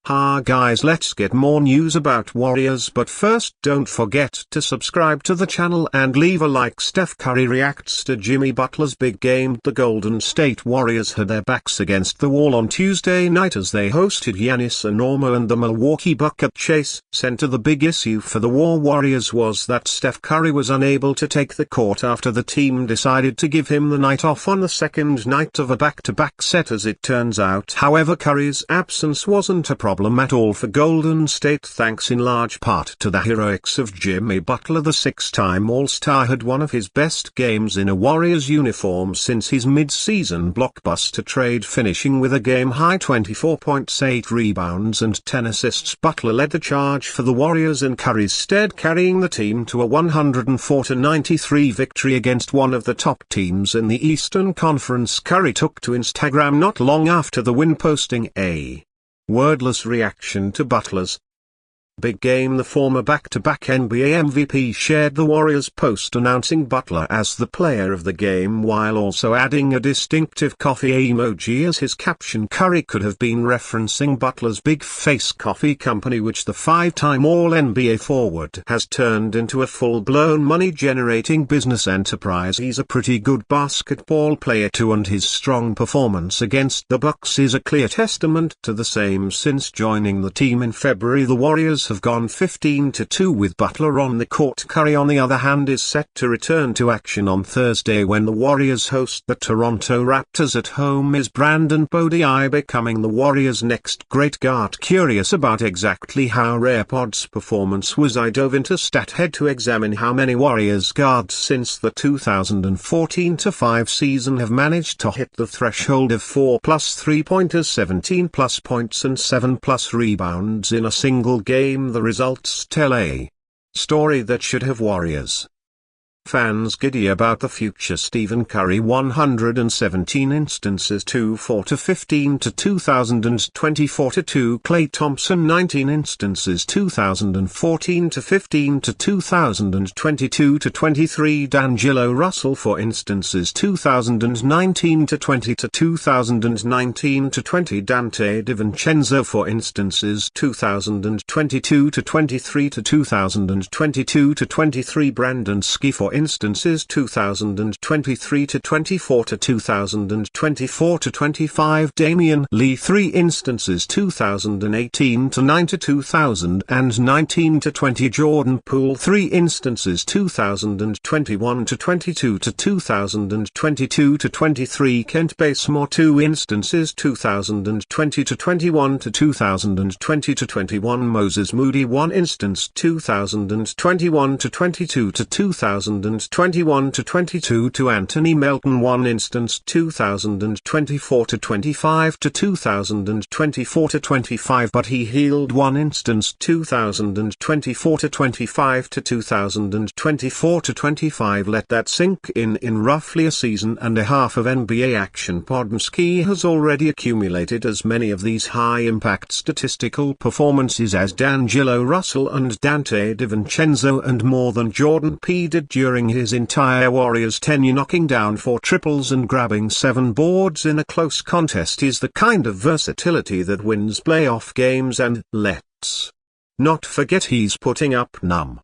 Ha guys, let's get more news about Warriors, but first don't forget to subscribe to the channel and leave a like. Steph Curry reacts to Jimmy Butler's big game. The Golden State Warriors had their backs against the wall on Tuesday night as they hosted Giannis and the Milwaukee Bucks at Chase Center. The big issue for the Warriors was that Steph Curry was unable to take the court after the team decided to give him the night off on the second night of a back-to-back set. As it turns out, however, Curry's absence wasn't a problem at all for Golden State, thanks in large part to the heroics of Jimmy Butler. The six-time All-Star had one of his best games in a Warriors uniform since his mid-season blockbuster trade, finishing with a game-high 24 points, 8 rebounds and 10 assists. Butler led the charge for the Warriors in Curry's stead, carrying the team to a 104-93 victory against one of the top teams in the Eastern Conference. Curry took to Instagram not long after the win, posting a wordless reaction to Butler's big game. The former back-to-back NBA MVP shared the Warriors post announcing Butler as the player of the game, while also adding a distinctive coffee emoji as his caption. Curry could have been referencing Butler's Big Face Coffee Company, which the five-time All-NBA forward has turned into a full-blown money-generating business enterprise. He's a pretty good basketball player too, and his strong performance against the Bucks is a clear testament to the same. Since joining the team in February, the Warriors have gone 15-2 with Butler on the court. Curry, on the other hand, is set to return to action on Thursday when the Warriors host the Toronto Raptors at home. Is Brandon Bodie becoming the Warriors' next great guard? Curious about exactly how rare Pod's performance was, I dove into StatHead to examine how many Warriors guards since the 2014-15 season have managed to hit the threshold of 4+ three-pointers, 17+ points and 7+ rebounds in a single game. The results tell a story that should have Warriors fans giddy about the future. Stephen Curry, 117 instances, 2-4-15 to 2024-2. Klay Thompson, 19 instances, 2014-15 to 2022-23. D'Angelo Russell, 4 instances, 2019-20 to 2019-20. Dante DiVincenzo, 4 instances, 2022-23 to 2022-23. Brandon Ski, 4 instances, 2023-24 to 2024-25. Damian Lee, 3 instances, 2018-9 to 2019-20. Jordan Poole, 3 instances, 2021-22 to 2022-23. Kent Bazemore, 2 instances, 2020-21 to 2020-21. Moses Moody, 1 instance, 2021-22 to 2021-22. To Anthony Melton, 1 instance, 2024-25 to 2024-25, but he healed 1 instance, 2024-25 to 2024-25. Let that sink in. In roughly a season and a half of NBA action, Podmski has already accumulated as many of these high-impact statistical performances as D'Angelo Russell and Dante DiVincenzo, and more than Jordan P. did during his entire Warriors tenure, knocking down 4 triples and grabbing 7 boards in a close contest is the kind of versatility that wins playoff games. And let's not forget he's putting up numbers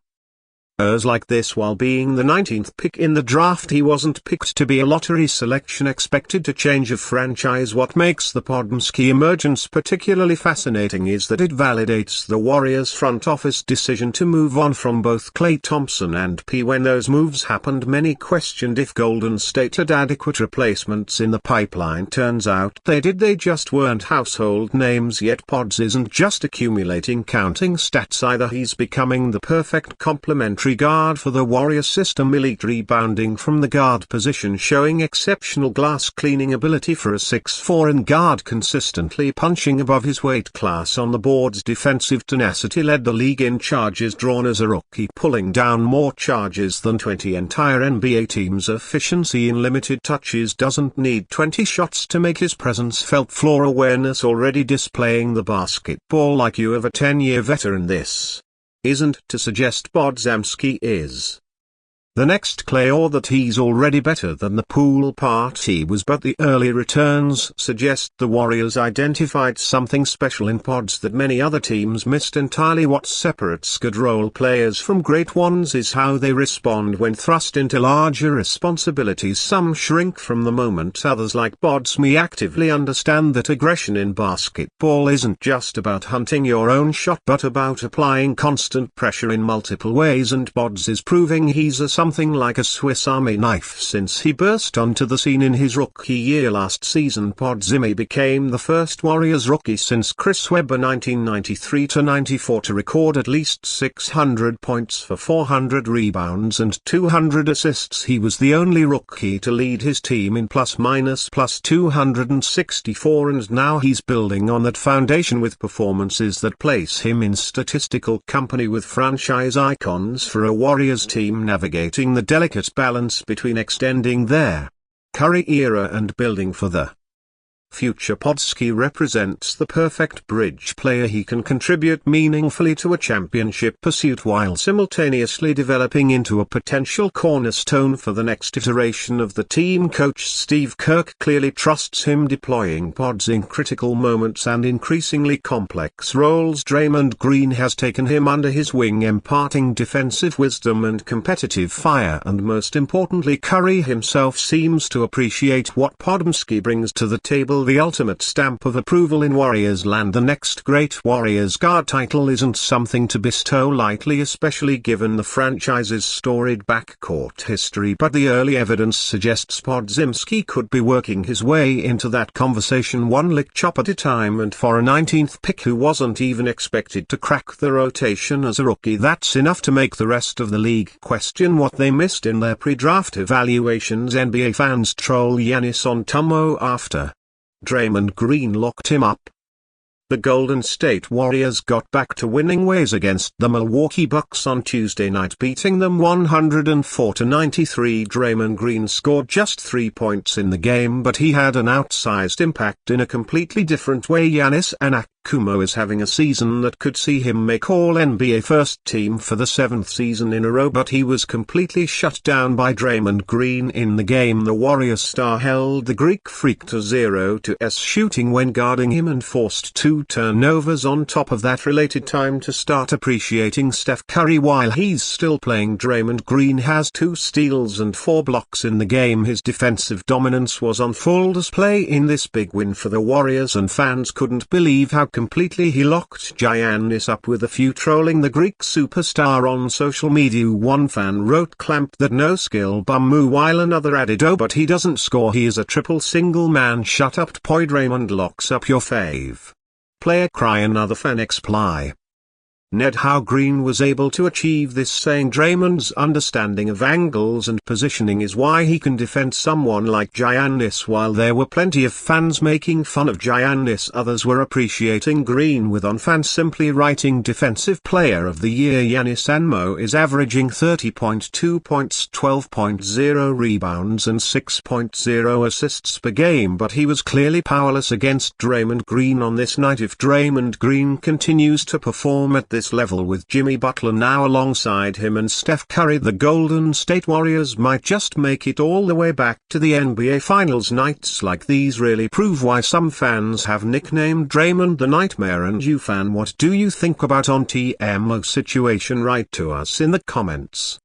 like this while being the 19th pick in the draft. He wasn't picked to be a lottery selection expected to change a franchise. What makes the Podmski emergence particularly fascinating is that it validates the Warriors front office decision to move on from both Klay Thompson and P. When those moves happened, many questioned if Golden State had adequate replacements in the pipeline. Turns out they did. They just weren't household names yet. Pods isn't just accumulating counting stats either. He's becoming the perfect complementary guard for the Warrior system. Elite rebounding from the guard position, showing exceptional glass cleaning ability for a 6'4" and guard, consistently punching above his weight class on the boards. Defensive tenacity led the league in charges drawn as a rookie, pulling down more charges than 20 entire NBA teams. Efficiency in limited touches, doesn't need 20 shots to make his presence felt. Floor awareness, already displaying the basketball IQ of a 10-year veteran. This isn't to suggest Podzamski is The next clay or that he's already better than the pool party was, but the early returns suggest the Warriors identified something special in pods that many other teams missed entirely. What separates good role players from great ones is how they respond when thrust into larger responsibilities. Some shrink from the moment, others, like Bodsme, actively understand that aggression in basketball isn't just about hunting your own shot but about applying constant pressure in multiple ways, and Bods is proving he's something like a Swiss Army knife since he burst onto the scene in his rookie year last season. Podzimmy became the first Warriors rookie since Chris Webber 1993-94 to record at least 600 points for 400 rebounds and 200 assists. He was the only rookie to lead his team in plus 264, and now he's building on that foundation with performances that place him in statistical company with franchise icons for a Warriors team navigating the delicate balance between extending their Curry era and building for the future. Podsky represents the perfect bridge player. He can contribute meaningfully to a championship pursuit while simultaneously developing into a potential cornerstone for the next iteration of the team. Coach Steve Kirk clearly trusts him, deploying Pods in critical moments and increasingly complex roles. Draymond Green has taken him under his wing, imparting defensive wisdom and competitive fire, and most importantly, Curry himself seems to appreciate what Podsky brings to the table. The ultimate stamp of approval in Warriors land. The next great Warriors guard title isn't something to bestow lightly, especially given the franchise's storied backcourt history, but the early evidence suggests Podziemski could be working his way into that conversation one lick chop at a time, and for a 19th pick who wasn't even expected to crack the rotation as a rookie, that's enough to make the rest of the league question what they missed in their pre-draft evaluations. NBA fans troll Giannis on Tummo after Draymond Green locked him up. The Golden State Warriors got back to winning ways against the Milwaukee Bucks on Tuesday night, beating them 104-93. Draymond Green scored just 3 points in the game, but he had an outsized impact in a completely different way. Giannis Antetokounmpo is having a season that could see him make All-NBA first team for the 7th season in a row, but he was completely shut down by Draymond Green in the game. The Warriors star held the Greek Freak to 0-S shooting when guarding him and forced 2 turnovers. On top of that, related time to start appreciating Steph Curry while he's still playing. Draymond Green has 2 steals and 4 blocks in the game. His defensive dominance was on full display in this big win for the Warriors, and fans couldn't believe how completely he locked Giannis up, with a few trolling the Greek superstar on social media. One fan wrote "Clamp that no skill bum," while another added, "Oh, but he doesn't score, he is a triple single man." Shut up Poy, Draymond locks up your fave player, cry. Another fan exply Ned how Green was able to achieve this, saying Draymond's understanding of angles and positioning is why he can defend someone like Giannis. While there were plenty of fans making fun of Giannis, others were appreciating Green, with on fans simply writing Defensive Player of the Year. Giannis Antetokounmpo is averaging 30.2 points, 12.0 rebounds and 6.0 assists per game, but he was clearly powerless against Draymond Green on this night. If Draymond Green continues to perform at this level with Jimmy Butler now alongside him and Steph Curry, the Golden State Warriors might just make it all the way back to the NBA Finals. Nights like these really prove why some fans have nicknamed Draymond the Nightmare. And you fan, what do you think about on TMO situation? Write to us in the comments.